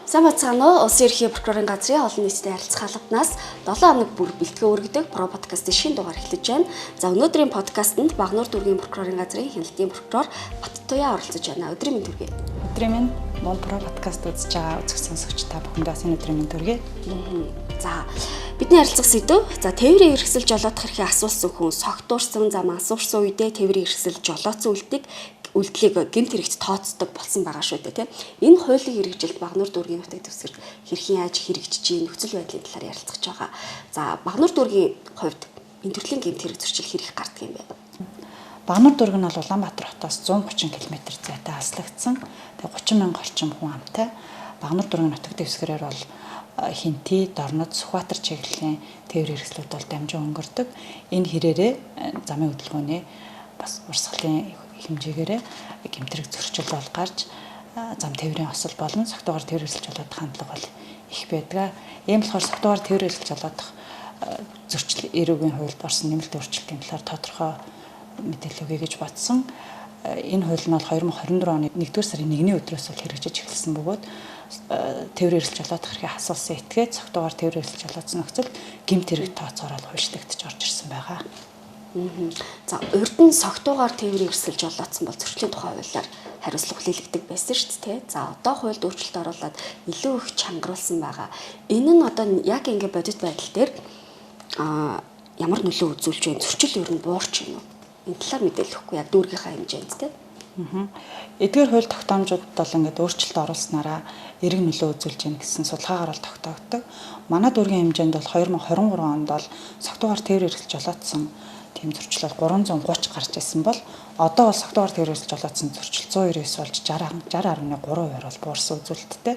Сайн бацгаана уу? Улсын ерөнхий прокурорын газрын олон нийтэд харилцах албанаас 7 хоног бүр бэлтгэн өргөдөг про подкастын шинэ дугаар эхлэж байна. За өнөөдрийн подкастэнд Багнуур дүүргийн прокурорын газрын хяналтын прокурор Баттуяа оролцож байна. Өдрийн мэнд хүргэе. Өдрийн мэнд мөн про подкаст үзэж байгаа үзэх сонсогч та бүхэндээ бас энэ өдрийн мэнд хүргэе. За бидний харилцах сэдв. За тээврийн хэрэгсэл жолоодох хэрэг асуулсан хүн согтуурсан зам асуурсан үедээ тээврийн хэрэгсэл жолооцсон үйлдэлийг гэмт хэрэгт тооцдог болсон байгаа шүү дээ тийм. Энэ хуулийн хэрэгжилт Багнуур дүүргийн нутаг дэвсгэр хэрхэн яаж хэрэгжиж ийн нөхцөл байдлын талаар ярилцах байгаа. За Багнуур дүүргийн хувьд энэ төрлийн гэмт хэрэг зөрчил хэрэг гардаг юм байна. Багнуур дүүрэг нь бол Улаанбаатар хотоос 130 км зайтай хаслагдсан. Тэгээ 30 мянга орчим хүн амтай. Багнуур дүүргийн нутаг дэвсгэрээр бол Хинти, Дорнод, Сүхбаатар чиглэлийн тээврийн хэрэгслүүд бол дамжин өнгөрдөг. Энэ хэрээрээ замын хөдөлгөөний бас урсгалын хэмжээгээрээ гэмтрэг зөрчил бол гарч зам тээврийн осол болон согтуугаар тээврийн хэрэгсэл жолоодох хандлага бол их байдаг. Ийм болохоор согтуугаар тээврийн хэрэгсэл жолоодох зөрчил эрүүгийн хуульд орсон нэмэлт өөрчлөлтийн талаар тодорхой мэдээлэл өгье гэж бодсон. Энэ хууль нь бол 2024 оны 1-р сарын 1-ний өдрөөс бол хэрэгжиж эхэлсэн бөгөөд тээврийн хэрэгсэл жолоодох хэрэг асуусан этгээд согтуугаар тээврийн хэрэгсэл жолоодсон нөхцөл гэмт хэрэг тооцоороо хуульчлагдчих орж ирсэн байгаа. За урд нь согтуугаар тээврийн хэрэгсэл жолоодсон бол зөрчлийн тухай хуулиар хариуцлага хүлээлгдэг байсан шүү дээ. За одоо хуульд өөрчлөлт оруулаад илүү их чангаруулсан байгаа. Энэ нь одоо яг ингэ бодит байдал дээр ямар нөлөө үзүүлж байна? Зөрчил ер нь буурч байна уу? Энэ талаар мэдээлэл өгөхгүй яг дүүргийнхаа хэмжээнд тийм. Эдгээр хууль тогтоомжуудад бол ингээд өөрчлөлт оруулснараа эрг нөлөө үзүүлж гин гэсэн судалгаагаар бол тогтоогддог. Манай дүүргийн хэмжээнд бол 2023 онд бол согтуугаар тээврийн хэрэгсэл жолоодсон тийм зөрчил бол 330 гарч ирсэн бол одоо бол согтуугаар тээврийн хэрэгсэл жолоодсон зөрчил 199 болж 60.3% бол буурсан үзүүлэлттэй.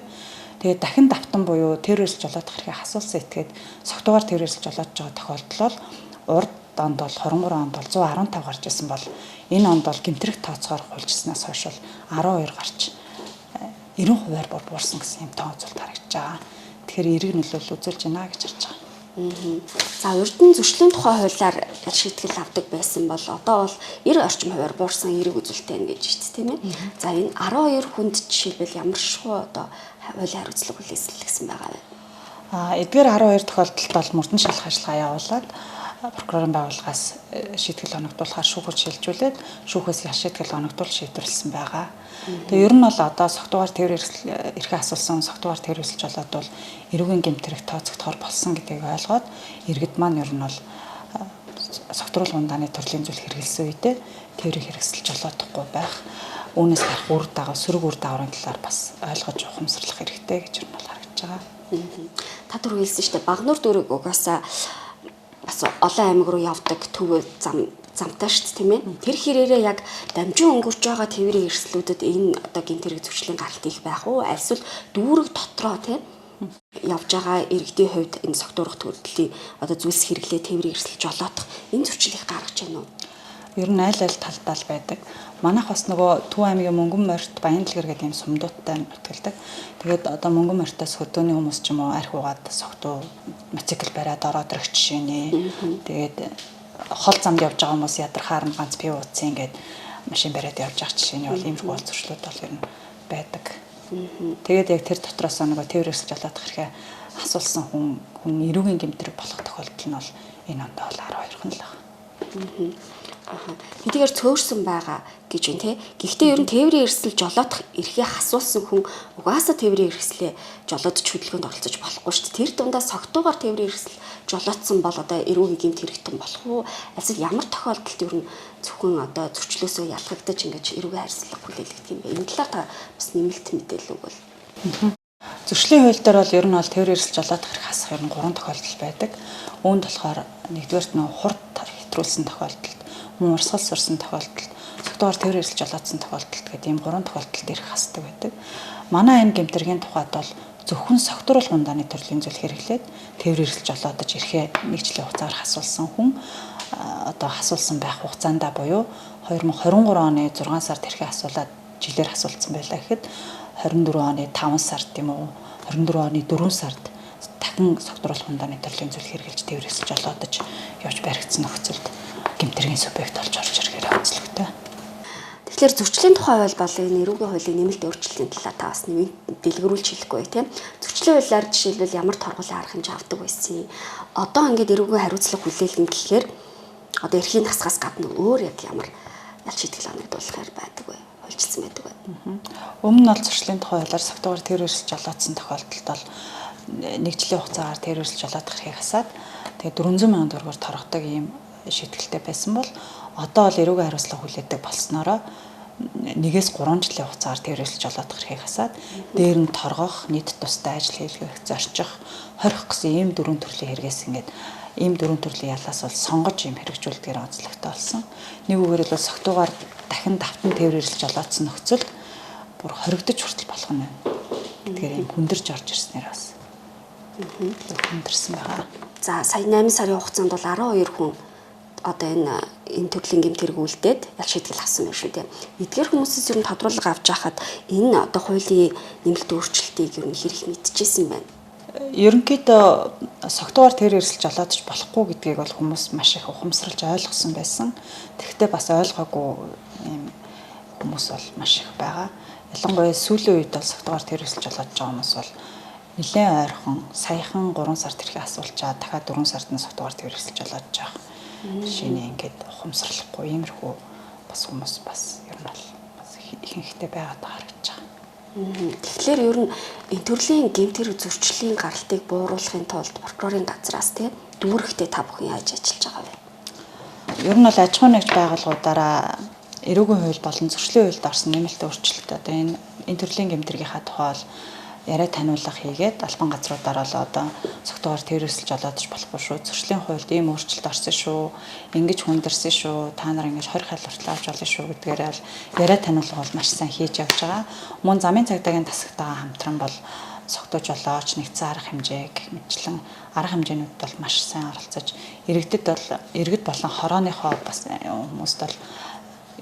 Тэгээд дахин давтан буюу тээврийн хэрэгсэл жолоодох хэрэг асуулсан этгээд согтуугаар тээврийн хэрэгсэл жолоодж байгаа тохиолдол бол урд онд бол 23 онд бол 115 гарч ирсэн бол энэ онд бол гэмтрэг тооцоогоор хуульчснаас хойш бол 12 гарч 90% буурсан гэсэн юм тоо үзүүлэлт харагдаж байгаа. Тэгэхээр эрг нөлөөлөл үзүүлж байна гэж харж байгаа. За урд нь зөрчлийн тухай хуулиар шийтгэл авдаг байсан бол одоо бол 90 орчим хувиар буурсан эрг үзүүлэлттэй байна гэж байна тийм ээ. За энэ 12 хүнд жишээлбэл ямар шоу одоо хуулийн хариуцлага хүлээсэн байгаа вэ? Эдгээр 12 тохиолдолд бол мөрдөн шалгах ажиллагаа явуулаад прокурорын байгууллагаас шийтгэл оногдуулахаар шүүхэд шилжүүлээд шүүхээс шийтгэл оногдуул шийдвэрлсэн байгаа. Тэгээ ер нь бол одоо согтуугаар тээврийн эрхээ асуулсан согтуугаар тээврийн хэрэгсэл жолоодвол эрүүгийн гэмтрэг тооцогдохоор болсон гэдгийг ойлгоод иргэд маань ер нь бол согтууруулгын дааны төрлийн зүйл хэрэгэлсэн үедээ тээврийн хэрэгсэл жолоодохгүй байх, үүнээс гарах үр дагав, сөрөг үр дагаврын талаар бас ойлгож ухамсарлах хэрэгтэй гэж ер нь бол харагдаж байгаа. Та түр хэлсэн шүү дээ. Багнуур дүүрэг угаасаа бас олон аймаг руу явдаг төв замтай шүү дээ тийм ээ. Тэр хэрээрээ яг дамжин өнгөрч байгаа тээврийн хэрэгслүүдэд энэ одоо гэмт хэрэг зөрчлийн гаралт их байх уу? Альсвал дүүрэг дотроо тийм явж байгаа иргэдийн хувьд энэ согтуурах төрлийн одоо зүйлс хэрэглээ тээврийн хэрэгсэл жолоодох энэ зөрчил их гаргаж байна уу? Ер нь аль талдаа л байдаг. Манайх бас нөгөө Төв аймгийн Мөнгөн морьт Баяндлгэр гэдэг юм сумдуудтай нутгалдаг. Тэгээд одоо Мөнгөн морьтоос хөдөөний хүмүүс ч юм уу арх угаад согтуу мотоцикл бариад ороод ирэх жишээ нэ. Тэгээд хол замд явж байгаа хүмүүс ядархаар нь ганц пив ууцсан ингээд машин бариад явж байгаа жишээний бол иймэрхүү бол зөрчлүүд бол ер нь байдаг. Тэгээд яг тэр дотроос нөгөө тээврийн хэрэгсэл жолоодох хэрэг асуулсан хүн эрүүгийн гэмтрэг болох тохиолдол нь бол энэ онд бол 12 хүн л байна. Хэдийгээр цөөрсөн байгаа гэж байна те. Гэхдээ ер нь тээврийн хэрэгсэл жолоодох эрхээ хасуулсан хүн угаасаа тээврийн хэрэгслээ жолоодож хөдөлгөөнд оролцож болохгүй шүү дээ. Тэр дундаа согтуугаар тээврийн хэрэгсэл жолоодсон бол одоо эрүүгийн гэмт хэрэгтэн болох уу? Эсвэл ямар тохиолдолд ер нь зөвхөн одоо зөрчлөөсөө ялгагдаж ингэж эрүүгийн хариуцлага хүлээлгдэг юм бэ? Энэ талаар та бас нэмэлт мэдээлэл өгвөл. Зөрчлийн хууль дээр бол ер нь бол тээврийн хэрэгсэл жолоодох хэрэг хасах ер нь 3 тохиолдол байдаг. Үүнд болохоор нэгдүгээрт нь хурд хэтрүүлсэн тохиолдолд, мөн урсгал сурсан тохиолдолд, согтуугаар тээврийн хэрэгсэл жолоодсон тохиолдолд гэдэг ийм 3 тохиолдолд ирэх хасдаг байдаг. Манай энэ гэмтэргийн тухайд бол зөвхөн согтууруулгын дааны төрлийн зүйл хэрэглээд тээврийн хэрэгсэл жолоодож ирэхээ нэг жилийн хугацаагаар хасуулсан хүн одоо хасуулсан байх хугацаанд буюу 2023 оны 6 сард ирэхээ асуулаад жилээр хасуулсан байлаа гэхэд 24 оны 5 сард тийм үү 24 оны 4 сард дахин согтууруулгын дааны төрлийн зүйл хэрэгжилж тээврийн хэрэгсэл жолоодож явж баригдсан нөхцөлд гэмтэргийн субъект болж орж ирэхээр онцлогтой. Тэгэхээр зөрчлийн тухай хууль болон энэ эрүүгийн хуулийн нэмэлт өөрчлөлтийн талаар та бас нэмээд дэлгэрүүлж хэлэхгүй тийм. Зөрчлийн хуулиар жишээлбэл ямар торгуулийн арга хэмжээ авдаг байсан. Одоо ингээд эрүүгийн хариуцлага хүлээлгэн гэхээр одоо эрхийн насгаас гадна өөр яг ямар ялч шийтгэл оногдуулахаар байдаг вэ? Хуульчилсан байдаг вэ? Өмнө нь бол зөрчлийн тухай хуулиар согтуугаар тэр өрсөлж жолоодсон тохиолдолд бол 1 жилийн хугацаагаар тэр өрсөлж жолоодох эрхийг хасаад тэгээ 400 сая төгрөгөөр торгодог ийм шийтгэлтэй байсан бол одоо бол эрүүгийн хариуцлага хүлээдэг болсноороо 1-3 жилийн хугацаагаар тэр өрсөлж жолоодох эрхийг хасаад дээр нь торгох, нийт тустай ажил хийлгэх, зорчих, хорих гэсэн ийм 4 төрлийн хэрэгээс ингээд ийм 4 төрлийн ялаас бол сонгож ийм хэрэгжүүлдгээр онцлогтой болсон. Нэг үгээр бол согтуугаар дахин давтан тээвэр өрсөлж жолоодсон нөхцөлд бүр хоригдож хүртэл болох нь байна. Тэгэхээр ийм хүндэрж орж ирснээр бас хүндэрсэн байгаа. За сая 8 сарын хугацаанд бол 12 хүн одоо энэ төрлийн гэмт хэрэг үлдээд ялч шийтгэл авсан байна шүү дээ. Эдгээр хүмүүсээс ер нь тодруулга авч байхад энэ одоо хуулийн нэмэлт өөрчлөлтийг ер нь хэрэг мэдчихсэн байна. Ерөнхийдөө согтуугаар тэр өрсөлж жолоодож болохгүй гэдгийг бол хүмүүс маш их ухамсарлаж ойлгосон байсан. Тэгэхдээ бас ойлгоогүй ийм хүмүүс бол маш их байгаа. Ялангуяа сүүлийн үед бол согтуугаар тэр өрсөлж жолоодож байгаа хүмүүс бол нэлээд ойрхон саяхан 3 сард тэрхээ асуулчаад дахиад 4 сард нь согтуугаар тэр өрсөлж жолоодож байгаа. Жишээ ингээд ухамсарлахгүй иймэрхүү бас хүмүүс бас ер нь бол ихэнхдээ байгаад харагдаж байгаа. Тэгэхээр ер нь энэ төрлийн гэмт хэрэг зөрчлийн гаралтыг бууруулахын тулд прокурорын газраас тийм дүүрэхтэй та бүхэн яаж ажиллаж байгаа вэ? Ер нь бол аж ахуйн нэгж байгууллагуудаараа эрүүгийн хууль болон зөрчлийн хуульд орсон нэмэлт өөрчлөлт одоо энэ төрлийн гэмт хэргийнхаа тухай бол яриа таниулга хийгээд албан газруудаар бол одоо согтуугаар тэр өрсөлж жолоодож болохгүй шүү. Зөрчлийн хуульд ийм өөрчлөлт орсон шүү. Ингэж хүндэрсэн шүү. Та нар ингэж 20 хал хүртэл авч болно шүү гэдгээр бол яриа таниулга бол маш сайн хийж явж байгаа. Мөн замын цагдаагийн тасагтайгаа хамтран бол согтуу жолооч нэгдсэн арга хэмжээ гэх мэтчлэн арга хэмжээнүүд бол маш сайн оролцож иргэд болон хорооныхоо бас хүмүүст бол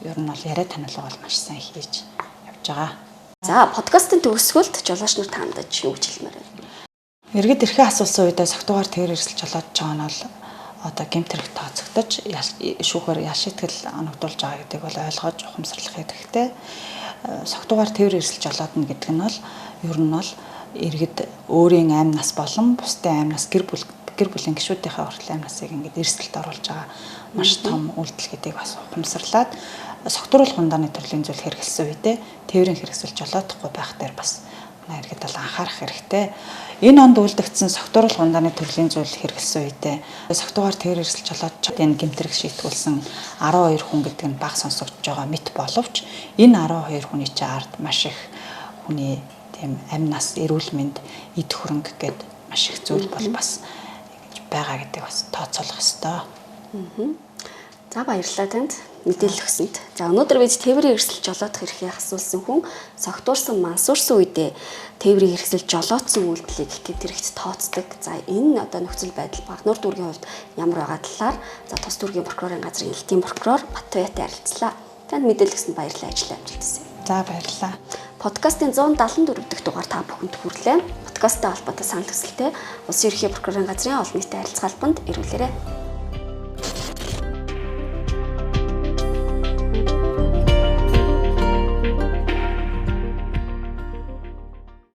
ер нь бол яриа таниулга бол маш сайн хийж явж байгаа. За подкастын төгсгөлд жолооч нар тандаж юу гэж хэлмээр байна? Иргэд эрхээ асуусан үедээ согтуугаар тэр өрсөлж жолоодж байгаа нь бол одоо гэмт хэрэг тооцогдож шүүхээр ял шийтгэл оногдуулж байгаа гэдгийг бол ойлгож ухамсарлах хэрэгтэй. Согтуугаар тэр өрсөлж жолоодно гэдэг нь бол ер нь бол иргэд өөрийн амь нас болон бусдын амь нас гэр бүлийн гишүүдийнхээ хүртэл амь насыг ингээд эрсдэлд оруулж байгаа маш том үйлдэл гэдгийг бас ухамсарлаад согтууруулах ундааны төрлийн зүйл хэрэгэлсэн үедээ тээврийн хэрэгсэл жолоодохгүй байх дээр бас иргэд бол анхаарах хэрэгтэй. Энэ онд үлдэгдсэн согтууруулах ундааны төрлийн зүйл хэрэгэлсэн үедээ согтуугаар тээвэр хэрэгсэл жолоодж энэ гэмтрэг шийтгүүлсэн 12 хүн гэдэг нь баг сонсогдож байгаа мэт боловч энэ 12 хүний чинь ард маш их хүний тийм амь нас, эрүүл мэнд, эд хөрөнгө гэдэг маш их зүйл бол бас ингэж байгаа гэдэг бас тооцоолох ёстой. За баярлалаа танд мэдээлэл өгсөнд. За өнөөдөр бид тээврийн хэрэгсэл жолоодох эрхийг асуусан хүн согтуурсан мансуурсан үедээ тээврийн хэрэгсэл жолоодсон үйлдэлийг гэмт хэрэгт тооцдог. За энэ одоо нөхцөл байдал Багнуур дүүргийн хувьд ямар байгаа талаар за Тус дүүргийн прокурорын газрын элтийн прокурор Батбаятай харилцлаа. Танд мэдээлэл өгсөнд баярлалаа, ажил амжилт хүсье. За баярлалаа. Подкастын 174 дахь дугаар та бүхэнд хүрлээ. Подкасттай холбоотой санал хүсэлтээ Улсын ерөнхий прокурорын газрын олон нийтийн харилцаа албанд ирүүлээрэй.